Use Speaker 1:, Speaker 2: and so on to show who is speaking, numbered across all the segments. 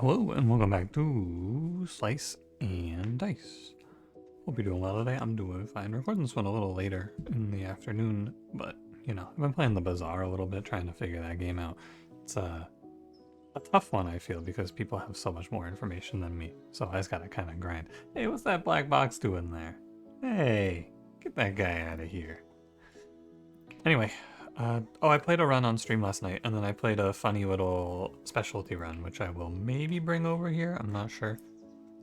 Speaker 1: Hello and welcome back to Slice and Dice. Hope you're doing well today. I'm doing fine. Recording this one a little later in the afternoon, but you know, I've been playing the Bazaar a little bit, trying to figure that game out. It's a tough one, I feel, because people have so much more information than me, so I just gotta kind of grind. Hey, what's that black box doing there? Hey, get that guy out of here. Anyway, I played a run on stream last night, and then I played a funny little specialty run, which I will maybe bring over here. I'm not sure.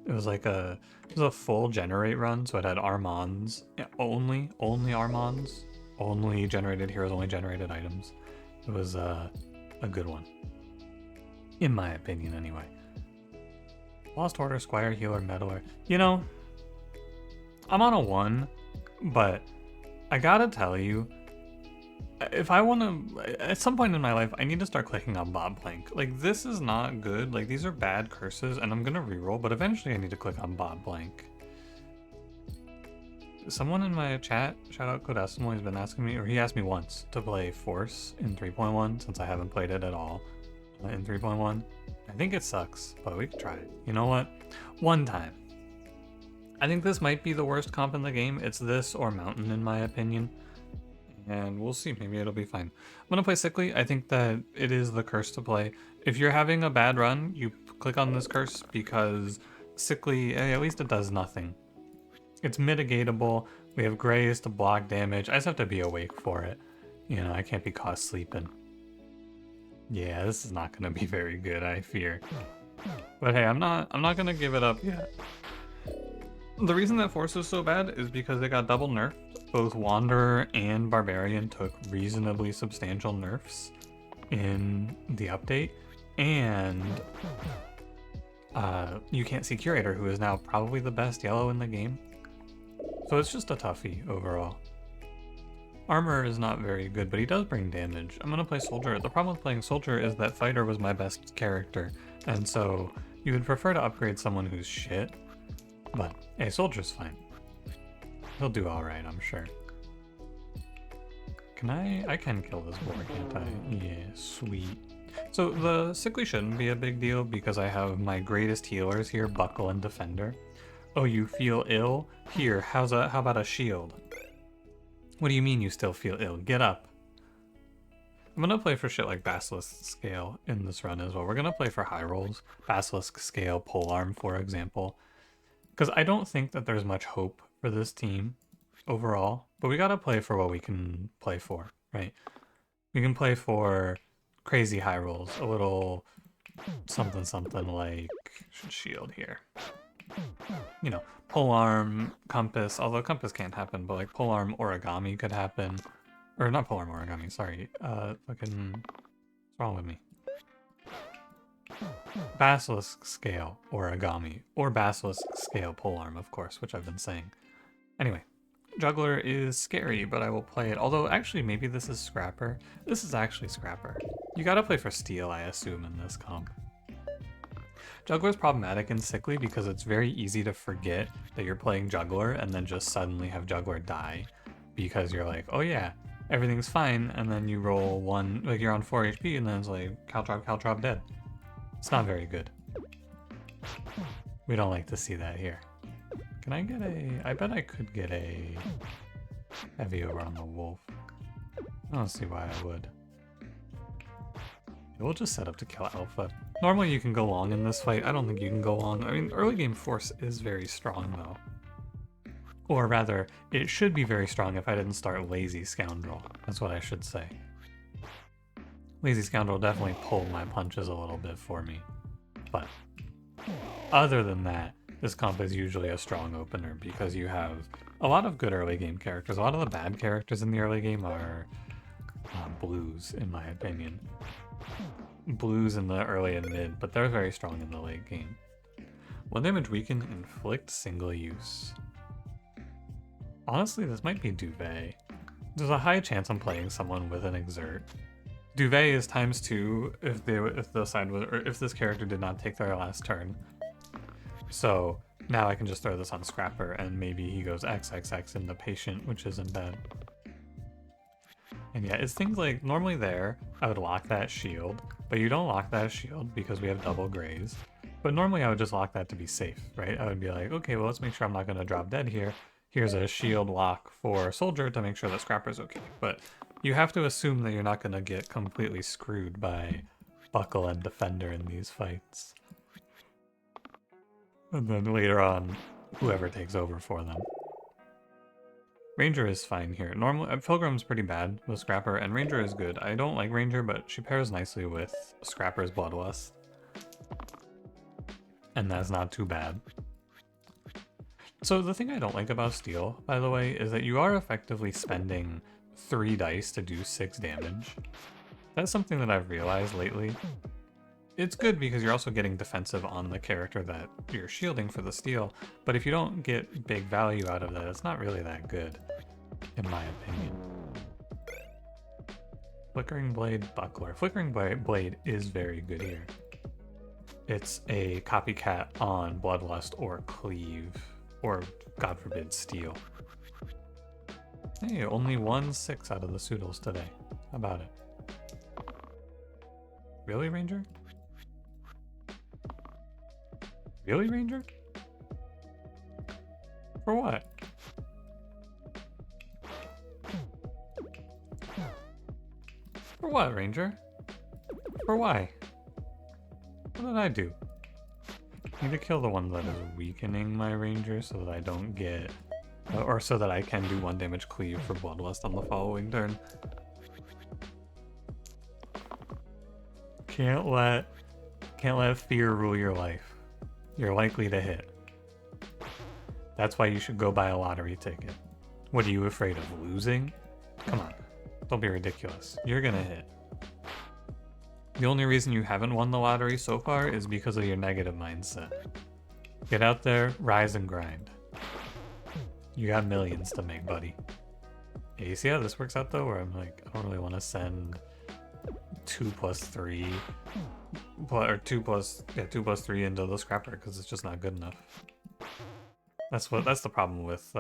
Speaker 1: It was like it was a full generate run, so it had Armands, yeah, only Armands, only generated heroes, only generated items. It was a good one, in my opinion, anyway. Lost Order, Squire, Healer, Meddler. You know, I'm on a 1, but I gotta tell you, if I want to, at some point in my life, I need to start clicking on Bob Blank. Like, this is not good. Like, these are bad curses, and I'm gonna reroll, but eventually I need to click on Bob Blank. Someone in my chat, shout out Codesimo, has been asking me, or he asked me once, to play Force in 3.1, since I haven't played it at all in 3.1. I think it sucks, but we could try it. You know what? One time. I think this might be the worst comp in the game. It's this or Mountain, in my opinion. And we'll see, maybe it'll be fine. I'm gonna play Sickly. I think that it is the curse to play. If you're having a bad run, you click on this curse because Sickly, at least it does nothing. It's mitigatable. We have Graze to block damage. I just have to be awake for it. You know, I can't be caught sleeping. Yeah, this is not gonna be very good, I fear. But hey, I'm not gonna give it up yet. The reason that Force is so bad is because it got double nerfed. Both Wanderer and Barbarian took reasonably substantial nerfs in the update, and you can't see Curator, who is now probably the best yellow in the game. So it's just a toughie overall. Armor is not very good, but he does bring damage. I'm gonna play Soldier. The problem with playing Soldier is that Fighter was my best character, and so you would prefer to upgrade someone who's shit, but hey, Soldier's fine. He'll do alright, I'm sure. I can kill this boar, can't I? Yeah, sweet. So the Sickly shouldn't be a big deal because I have my greatest healers here, Buckle and Defender. Oh, you feel ill? Here, how about a shield? What do you mean you still feel ill? Get up. I'm gonna play for shit like Basilisk Scale in this run as well. We're gonna play for high rolls. Basilisk Scale, Polearm, for example. Because I don't think that there's much hope for this team overall, but we gotta play for what we can play for, right? We can play for crazy high rolls, a little something like shield here. You know, Polearm, Compass, although Compass can't happen, but like Polearm Origami could happen. Or not Polearm Origami, sorry. Fucking, what's wrong with me? Basilisk Scale Origami, or Basilisk Scale Polearm, of course, which I've been saying. Anyway, Juggler is scary, but I will play it. Although, actually, maybe this is Scrapper. This is actually Scrapper. You gotta play for Steel, I assume, in this comp. Juggler's problematic in Sickly because it's very easy to forget that you're playing Juggler and then just suddenly have Juggler die. Because you're like, oh yeah, everything's fine, and then you roll one, like you're on 4 HP, and then it's like, Caltrop, dead. It's not very good. We don't like to see that here. Can I get I bet I could get a heavy over on the wolf. I don't see why I would. We'll just set up to kill Alpha. Normally you can go long in this fight. I don't think you can go long. I mean, early game Force is very strong though. Or rather, it should be very strong if I didn't start Lazy Scoundrel. That's what I should say. Lazy Scoundrel definitely pulled my punches a little bit for me. But other than that, this comp is usually a strong opener because you have a lot of good early game characters. A lot of the bad characters in the early game are blues, in my opinion. Blues in the early and mid, but they're very strong in the late game. 1 damage weaken, inflict single use. Honestly, this might be Duvet. There's a high chance I'm playing someone with an exert. Duvet is ×2 if this character did not take their last turn. So now I can just throw this on Scrapper and maybe he goes XXX into Patient, which isn't bad. And yeah, it's things like, normally there, I would lock that shield, but you don't lock that shield because we have double grays. But normally I would just lock that to be safe, right? I would be like, okay, well, let's make sure I'm not going to drop dead here. Here's a shield lock for Soldier to make sure that Scrapper's okay. But you have to assume that you're not going to get completely screwed by Buckle and Defender in these fights. And then later on, whoever takes over for them. Ranger is fine here. Normally, Pilgrim's pretty bad with Scrapper, and Ranger is good. I don't like Ranger, but she pairs nicely with Scrapper's Bloodlust. And that's not too bad. So the thing I don't like about Steel, by the way, is that you are effectively spending 3 dice to do 6 damage. That's something that I've realized lately. It's good because you're also getting defensive on the character that you're shielding for the Steel, but if you don't get big value out of that, it's not really that good, in my opinion. Flickering Blade Buckler. Flickering Blade is very good here. It's a copycat on Bloodlust or Cleave, or God forbid, Steel. Hey, only 1/6 out of the Soodles today. How about it? Really, Ranger? Really, Ranger? For what? For what, Ranger? For why? What did I do? I need to kill the one that is weakening my Ranger so that I don't get... or so that I can do 1 damage cleave for Bloodlust on the following turn. Can't let fear rule your life. You're likely to hit. That's why you should go buy a lottery ticket. What are you afraid of, losing? Come on, don't be ridiculous. You're gonna hit. The only reason you haven't won the lottery so far is because of your negative mindset. Get out there, rise and grind. You got millions to make, buddy. Yeah, you see how this works out though, where I'm like, I don't really want to send 2+3, or 2+3 into the Scrapper because it's just not good enough. That's the problem with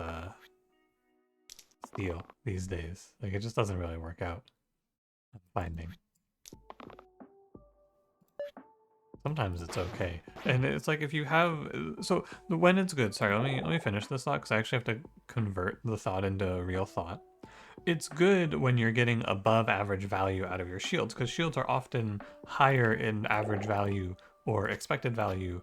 Speaker 1: Steel these days. Like, it just doesn't really work out. I'm finding. Sometimes it's okay, and it's like if you have when it's good. Sorry, let me finish this thought because I actually have to convert the thought into a real thought. It's good when you're getting above average value out of your shields, because shields are often higher in average value or expected value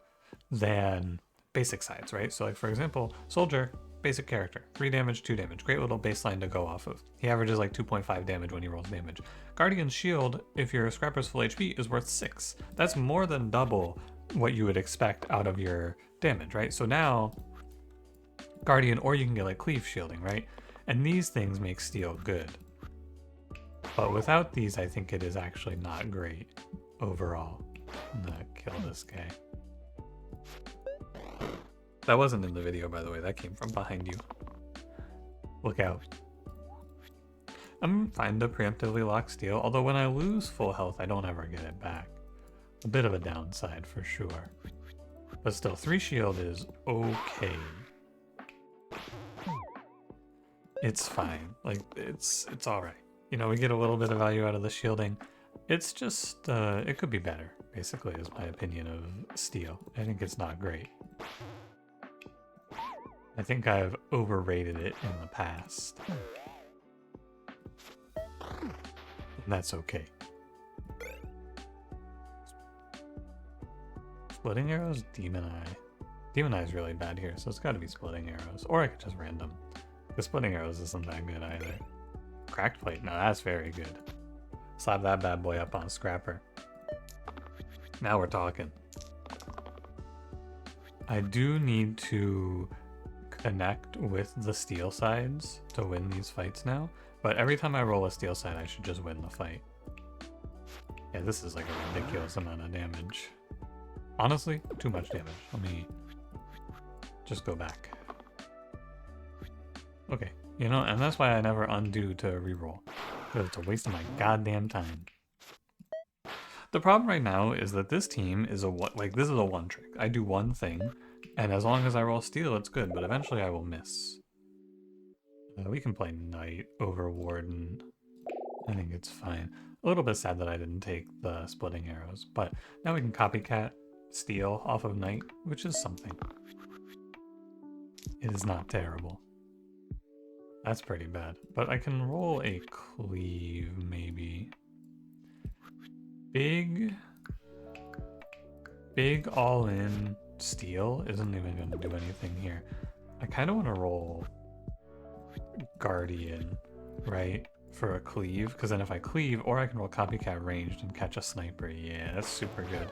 Speaker 1: than basic sides, right? So like, for example, Soldier, basic character, 3 damage, 2 damage, great little baseline to go off of. He averages like 2.5 damage when he rolls damage. Guardian's shield, if your Scrapper's full HP, is worth 6. That's more than double what you would expect out of your damage, right? So now, Guardian, or you can get like Cleave shielding, right? And these things make Steel good. But without these, I think it is actually not great overall. I'm gonna kill this guy. That wasn't in the video, by the way. That came from behind you. Look out. I'm fine to preemptively lock Steel, although when I lose full health, I don't ever get it back. A bit of a downside for sure. But still, 3 shield is okay. It's fine. Like, it's alright. You know, we get a little bit of value out of the shielding. It's just, it could be better, basically, is my opinion of Steel. I think it's not great. I think I've overrated it in the past. And that's okay. Splitting arrows, Demon Eye. Demon Eye is really bad here, so it's gotta be splitting arrows. Or I could just random. The splitting arrows isn't that good either. Cracked plate, now that's very good. Slap that bad boy up on Scrapper. Now we're talking. I do need to connect with the Steel sides to win these fights now, but every time I roll a Steel side, I should just win the fight. Yeah, this is like a ridiculous amount of damage. Honestly, too much damage. Let me just go back. Okay, you know, and that's why I never undo to reroll, because it's a waste of my goddamn time. The problem right now is that this team is this is a one trick. I do one thing, and as long as I roll Steel, it's good, but eventually I will miss. We can play Knight over Warden. I think it's fine. A little bit sad that I didn't take the splitting arrows, but now we can copycat steal off of Knight, which is something. It is not terrible. That's pretty bad. But I can roll a cleave, maybe. Big all-in steal isn't even going to do anything here. I kind of want to roll Guardian, right? For a cleave, because then if I cleave, or I can roll copycat ranged and catch a sniper. Yeah, that's super good.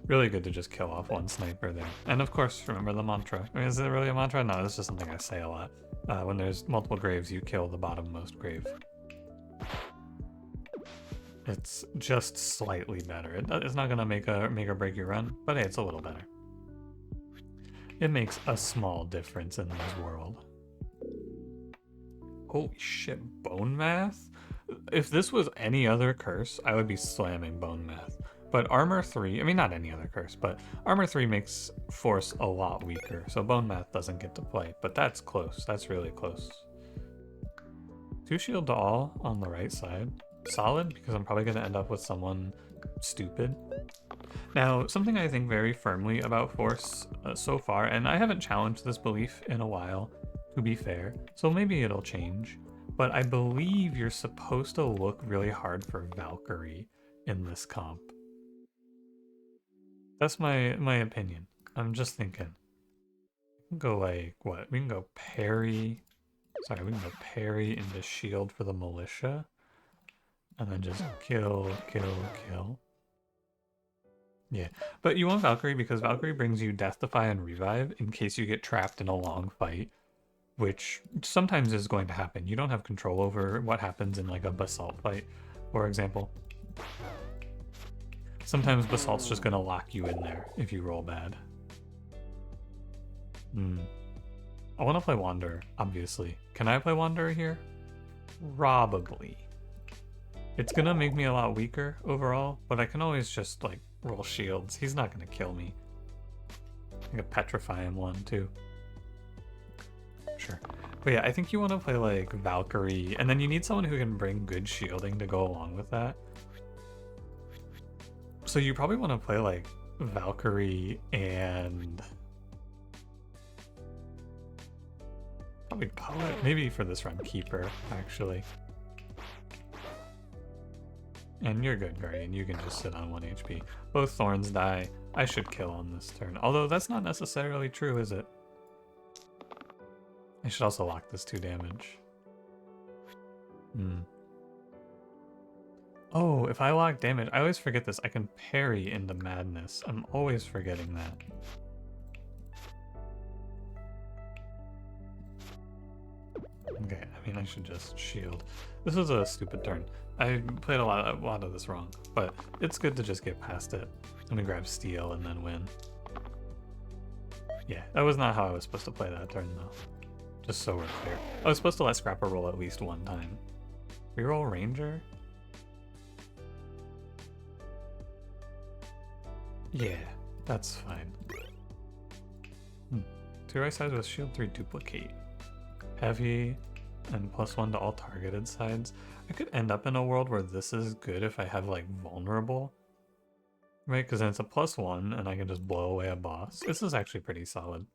Speaker 1: Really good to just kill off one sniper there. And of course, remember the mantra. I mean, is it really a mantra? No, it's just something I say a lot. When there's multiple graves, you kill the bottommost grave. It's just slightly better. It's not gonna make or break your run, but hey, it's a little better. It makes a small difference in this world. Holy shit, bone math? If this was any other curse, I would be slamming bone math. But armor 3, I mean not any other curse, but armor 3 makes force a lot weaker, so bone math doesn't get to play. But that's close, that's really close. 2 shield to all on the right side. Solid, because I'm probably going to end up with someone stupid. Now, something I think very firmly about force so far, and I haven't challenged this belief in a while, to be fair, so maybe it'll change, but I believe you're supposed to look really hard for Valkyrie in this comp. That's my opinion. I'm just thinking. We can go like, what? We can go parry. Sorry, we can go parry into shield for the militia. And then just kill, kill, kill. Yeah, but you want Valkyrie because Valkyrie brings you Death Defy and Revive in case you get trapped in a long fight, which sometimes is going to happen. You don't have control over what happens in like a Basalt fight, for example. Sometimes Basalt's just gonna lock you in there if you roll bad. I want to play Wanderer, obviously. Can I play Wanderer here? Probably. It's gonna make me a lot weaker overall, but I can always just like roll shields. He's not gonna kill me. I could petrify him one too. Sure. But yeah, I think you want to play like Valkyrie, and then you need someone who can bring good shielding to go along with that. So you probably want to play like Valkyrie and probably Poet. Maybe for this run, Keeper, actually. And you're good, Guardian. You can just sit on 1 HP. Both Thorns die. I should kill on this turn. Although that's not necessarily true, is it? I should also lock this 2 damage. Oh, if I lock damage, I always forget this. I can parry into Madness. I'm always forgetting that. Okay, I mean, I should just shield. This was a stupid turn. I played a lot of this wrong, but it's good to just get past it. Let me grab Steel and then win. Yeah, that was not how I was supposed to play that turn, though. Just so we're clear. I was supposed to let Scrapper roll at least one time. Reroll Ranger? Yeah, that's fine. 2 right sides with shield 3 duplicate. Heavy and +1 to all targeted sides. I could end up in a world where this is good if I have like vulnerable. Right, because then it's a +1 and I can just blow away a boss. This is actually pretty solid.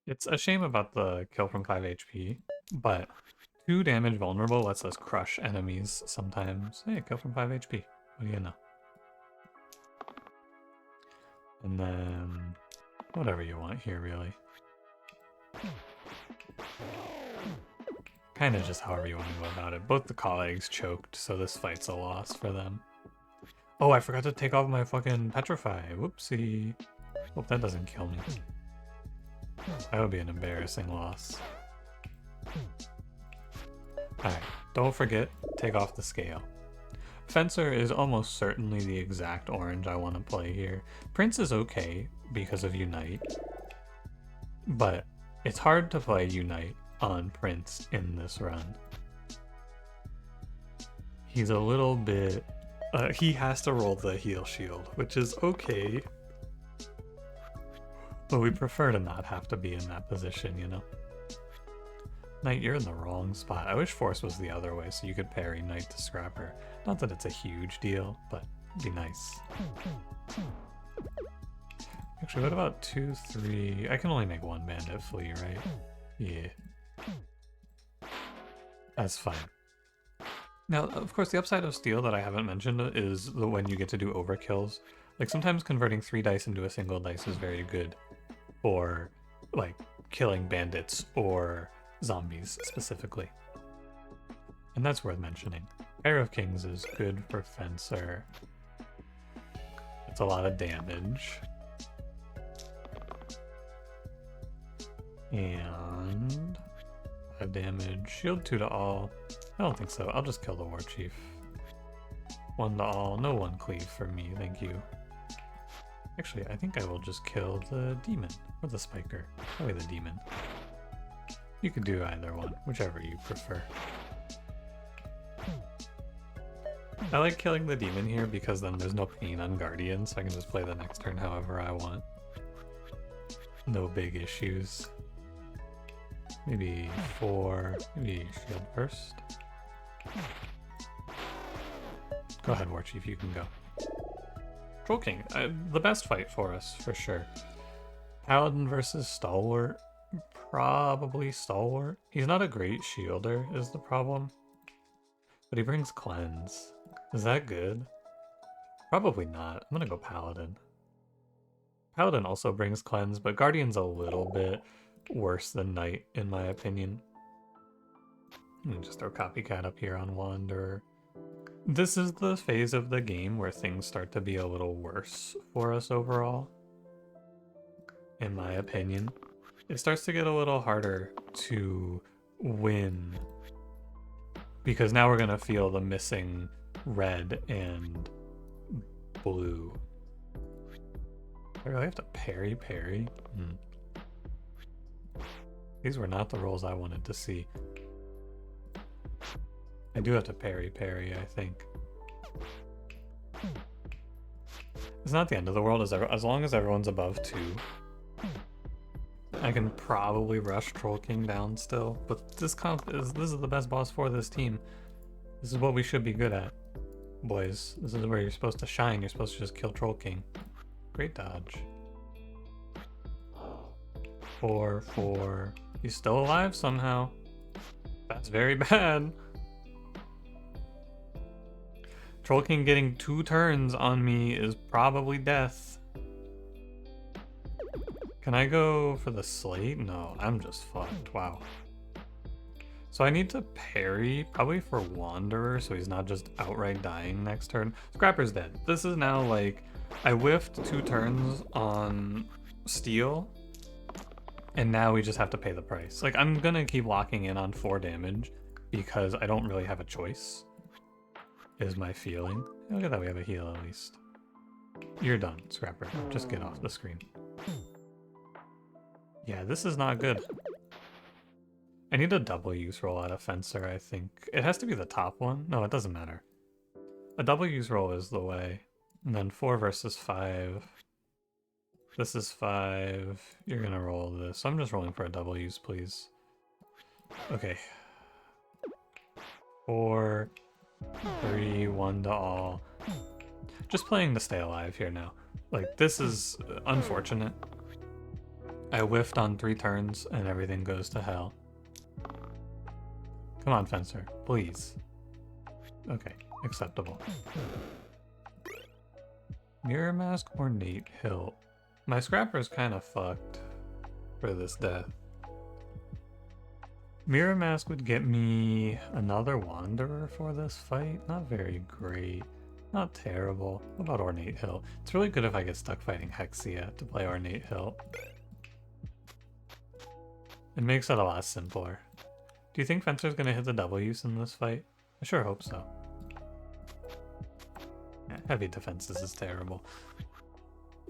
Speaker 1: It's a shame about the kill from 5 HP, but 2 damage vulnerable lets us crush enemies sometimes. Hey, kill from 5 HP. What do you know? And then whatever you want here, really. Kind of just however you want to go about it. Both the colleagues choked, so this fight's a loss for them. Oh, I forgot to take off my fucking Petrify. Whoopsie. Hope that doesn't kill me. That would be an embarrassing loss. Alright, don't forget, take off the scale. Fencer is almost certainly the exact orange I want to play here. Prince is okay because of Unite, but it's hard to play Unite on Prince in this run. He's a little bit... he has to roll the heal shield, which is okay. But we prefer to not have to be in that position, you know? Knight, you're in the wrong spot. I wish Force was the other way so you could parry Knight to Scrapper. Not that it's a huge deal, but it'd be nice. Actually, what about 2, 3? I can only make one bandit flee, right? Yeah. That's fine. Now, of course, the upside of steel that I haven't mentioned is when you get to do overkills. Like, sometimes converting 3 dice into a single dice is very good for, like, killing bandits or zombies, specifically. And that's worth mentioning. Pair of Kings is good for Fencer. It's a lot of damage. And 5 damage. Shield 2 to all. I don't think so. I'll just kill the War Chief. 1 to all. No 1 cleave for me, thank you. Actually, I think I will just kill the demon. Or the spiker. Probably the demon. You could do either one, whichever you prefer. I like killing the demon here because then there's no pain on Guardian, so I can just play the next turn however I want. No big issues. Maybe 4, maybe shield first. Go ahead, War Chief, you can go. Troll King, the best fight for us, for sure. Paladin versus Stalwart. Probably Stalwart. He's not a great shielder, is the problem. But he brings Cleanse. Is that good? Probably not. I'm gonna go Paladin. Paladin also brings Cleanse, but Guardian's a little bit worse than Knight, in my opinion. Let me just throw Copycat up here on Wanderer. This is the phase of the game where things start to be a little worse for us overall, in my opinion. It starts to get a little harder to win because now we're gonna feel the missing red and blue. I really have to parry? These were not the rolls I wanted to see. I do have to parry, I think. It's not the end of the world as long as everyone's above 2. I can probably rush Troll King down still, but this is the best boss for this team. This is what we should be good at, boys. This is where you're supposed to shine. You're supposed to just kill Troll King. Great dodge. 4, 4. He's still alive somehow. That's very bad. Troll King getting 2 turns on me is probably death. Can I go for the slate? No, I'm just fucked. Wow. So I need to parry, probably for Wanderer, so he's not just outright dying next turn. Scrapper's dead. This is now like, I whiffed 2 turns on Steel, and now we just have to pay the price. Like, I'm gonna keep locking in on 4 damage, because I don't really have a choice, is my feeling. Look at that, we have a heal at least. You're done, Scrapper. Just get off the screen. Yeah, this is not good. I need a double use roll out of Fencer, I think. It has to be the top one. No, it doesn't matter. A double use roll is the way. And then 4 versus 5. This is 5. You're gonna roll this. So I'm just rolling for a double use, please. Okay. 4, 3, 1 to all. Just playing to stay alive here now. Like, this is unfortunate. I whiffed on 3 turns and everything goes to hell. Come on, Fencer, please. Okay, acceptable. Mirror Mask, Ornate Hilt. My Scrapper's kind of fucked for this death. Mirror Mask would get me another Wanderer for this fight. Not very great. Not terrible. What about Ornate Hilt? It's really good if I get stuck fighting Hexia to play Ornate Hilt. It makes it a lot simpler. Do you think Fencer's gonna hit the double use in this fight? I sure hope so. Yeah, heavy defenses is terrible.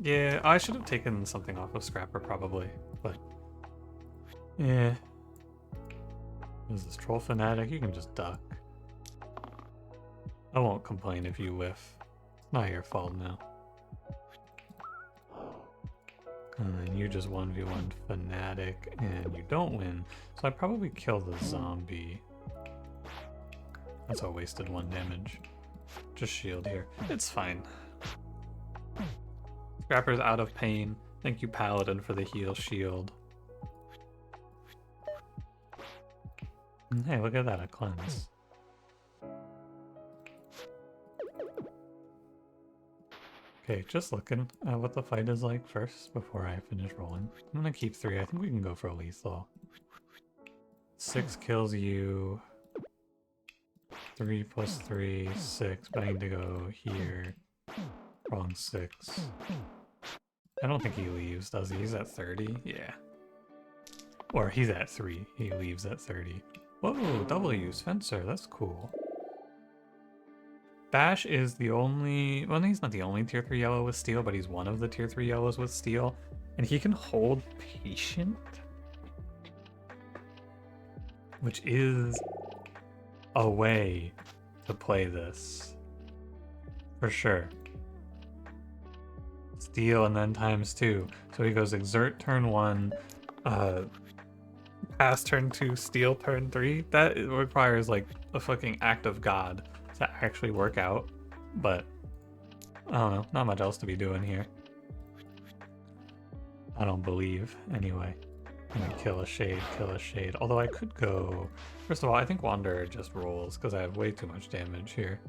Speaker 1: Yeah, I should have taken something off of Scrapper probably, but yeah. What is this, Troll Fanatic? You can just duck. I won't complain if you whiff. It's not your fault now. And then you just 1v1 Fanatic and you don't win. So I'd probably kill the zombie. That's a wasted 1 damage. Just shield here. It's fine. Scrapper's out of pain. Thank you, Paladin, for the heal shield. And hey, look at that, a cleanse. Okay, just looking at what the fight is like first before I finish rolling. I'm gonna keep 3. I think we can go for lethal. 6 kills you. 3 plus 3, 6, but I need to go here. Wrong 6. I don't think he leaves, does he? He's at 30? Yeah. Or he's at 3. He leaves at 30. Whoa, double use Fencer. That's cool. Bash is the only... Well, he's not the only tier 3 yellow with steel, but he's one of the tier 3 yellows with steel. And he can hold Patient, which is a way to play this. For sure. Steel and then ×2. So he goes Exert turn 1, Pass turn 2, Steel turn 3. That requires like a fucking act of God to actually work out. But I don't know, not much else to be doing here. I don't believe, anyway. I'm gonna kill a shade, kill a shade. Although I could go... First of all, I think Wanderer just rolls, because I have way too much damage here.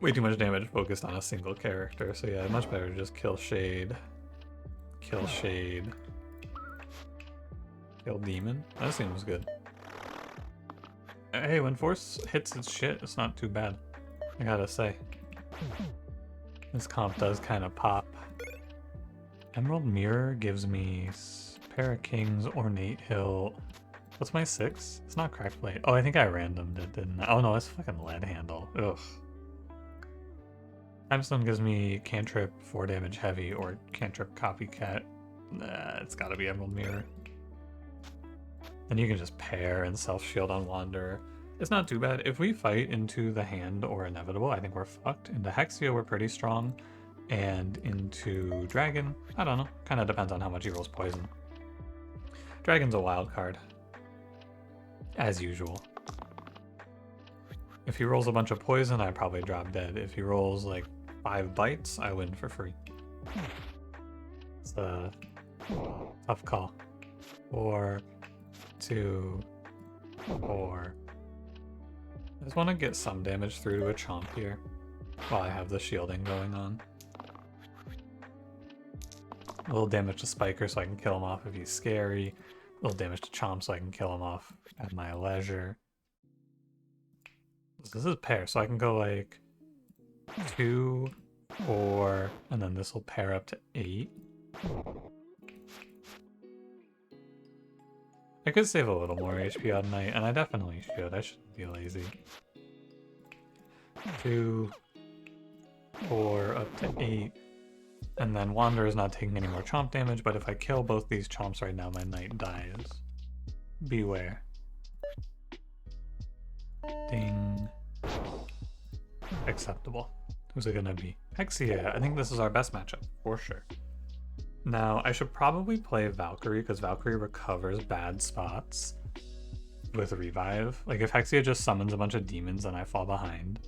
Speaker 1: Way too much damage focused on a single character, so yeah, much better to just kill shade. Kill shade. Kill demon? That seems good. Hey, when force hits its shit, it's not too bad, I gotta say. This comp does kind of pop. Emerald Mirror gives me Pair of Kings, Ornate Hill. What's my 6? It's not Cracked Blade. Oh, I think I randomed it, didn't I? Oh no, it's fucking Lead Handle. Ugh. Timestone gives me Cantrip 4 damage heavy or Cantrip Copycat. Nah, it's gotta be Emerald Mirror. Then you can just pair and self-shield on Wanderer. It's not too bad. If we fight into the hand or Inevitable, I think we're fucked. Into Hexia, we're pretty strong. And into Dragon, I don't know. Kind of depends on how much he rolls poison. Dragon's a wild card. As usual. If he rolls a bunch of poison, I probably drop dead. If he rolls like 5 bites, I win for free. It's a tough call. 4, 2, 4. I just want to get some damage through to a chomp here while I have the shielding going on. A little damage to Spiker so I can kill him off if he's scary. A little damage to Chomp so I can kill him off at my leisure. This is pair, so I can go like 2, 4, and then this will pair up to 8. I could save a little more HP on night, and I definitely should. I shouldn't be lazy. 2, 4, up to 8. And then Wanderer is not taking any more chomp damage, but if I kill both these chomps right now, my knight dies. Beware. Ding. Acceptable. Who's it gonna be? Hexia. I think this is our best matchup, for sure. Now, I should probably play Valkyrie, because Valkyrie recovers bad spots with Revive. Like, if Hexia just summons a bunch of demons and I fall behind,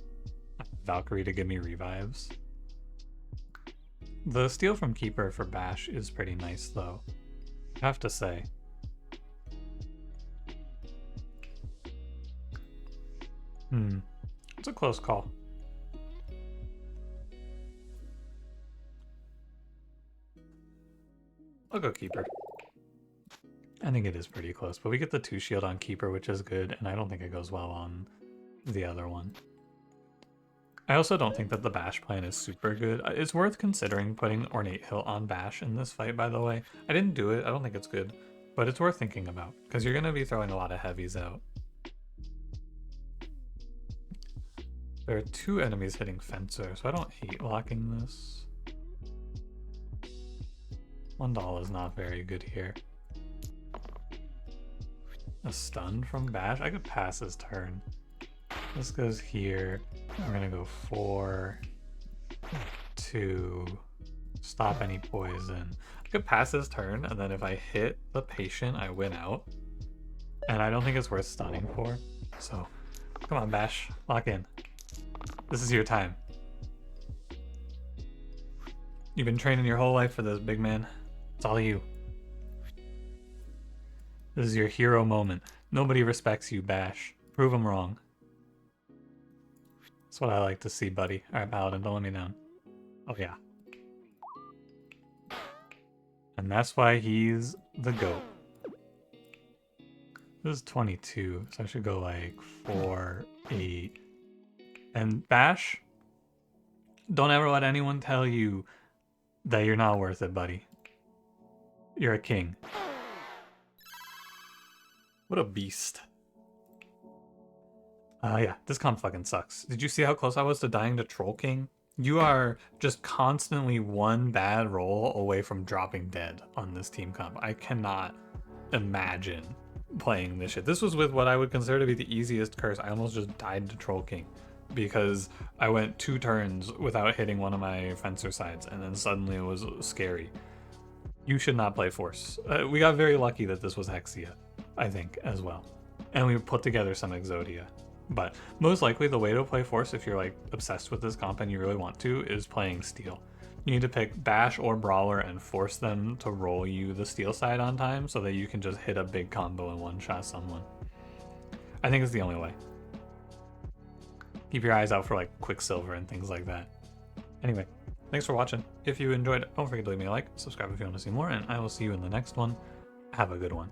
Speaker 1: I have Valkyrie to give me revives. The steal from Keeper for Bash is pretty nice, though, I have to say. It's a close call. I'll go Keeper. I think it is pretty close, but we get the 2 shield on Keeper, which is good, and I don't think it goes well on the other one. I also don't think that the Bash plan is super good. It's worth considering putting Ornate Hill on Bash in this fight, by the way. I didn't do it, I don't think it's good, but it's worth thinking about, because you're going to be throwing a lot of heavies out. There are 2 enemies hitting Fencer, so I don't hate locking this. $1 is not very good here. A stun from Bash? I could pass his turn. This goes here. We're gonna go 4, 2, Stop any poison. I could pass his turn, and then if I hit the patient, I win out. And I don't think it's worth stunning for. So, come on, Bash. Lock in. This is your time. You've been training your whole life for this, big man. It's all you. This is your hero moment. Nobody respects you, Bash. Prove them wrong. That's what I like to see, buddy. Alright, Paladin, don't let me down. Oh, yeah. And that's why he's the GOAT. This is 22, so I should go like 4, 8. And Bash, don't ever let anyone tell you that you're not worth it, buddy. You're a king. What a beast. Yeah, this comp fucking sucks. Did you see how close I was to dying to Troll King? You are just constantly one bad roll away from dropping dead on this team comp. I cannot imagine playing this shit. This was with what I would consider to be the easiest curse. I almost just died to Troll King because I went 2 turns without hitting one of my fencer sides, and then suddenly it was scary. You should not play Force. We got very lucky that this was Hexia, I think, as well. And we put together some Exodia. But most likely the way to play Force, if you're like obsessed with this comp and you really want to, is playing Steel. You need to pick Bash or Brawler and force them to roll you the Steel side on time so that you can just hit a big combo and one-shot someone. I think it's the only way. Keep your eyes out for like Quicksilver and things like that. Anyway, thanks for watching. If you enjoyed it, don't forget to leave me a like, subscribe if you want to see more, and I will see you in the next one. Have a good one.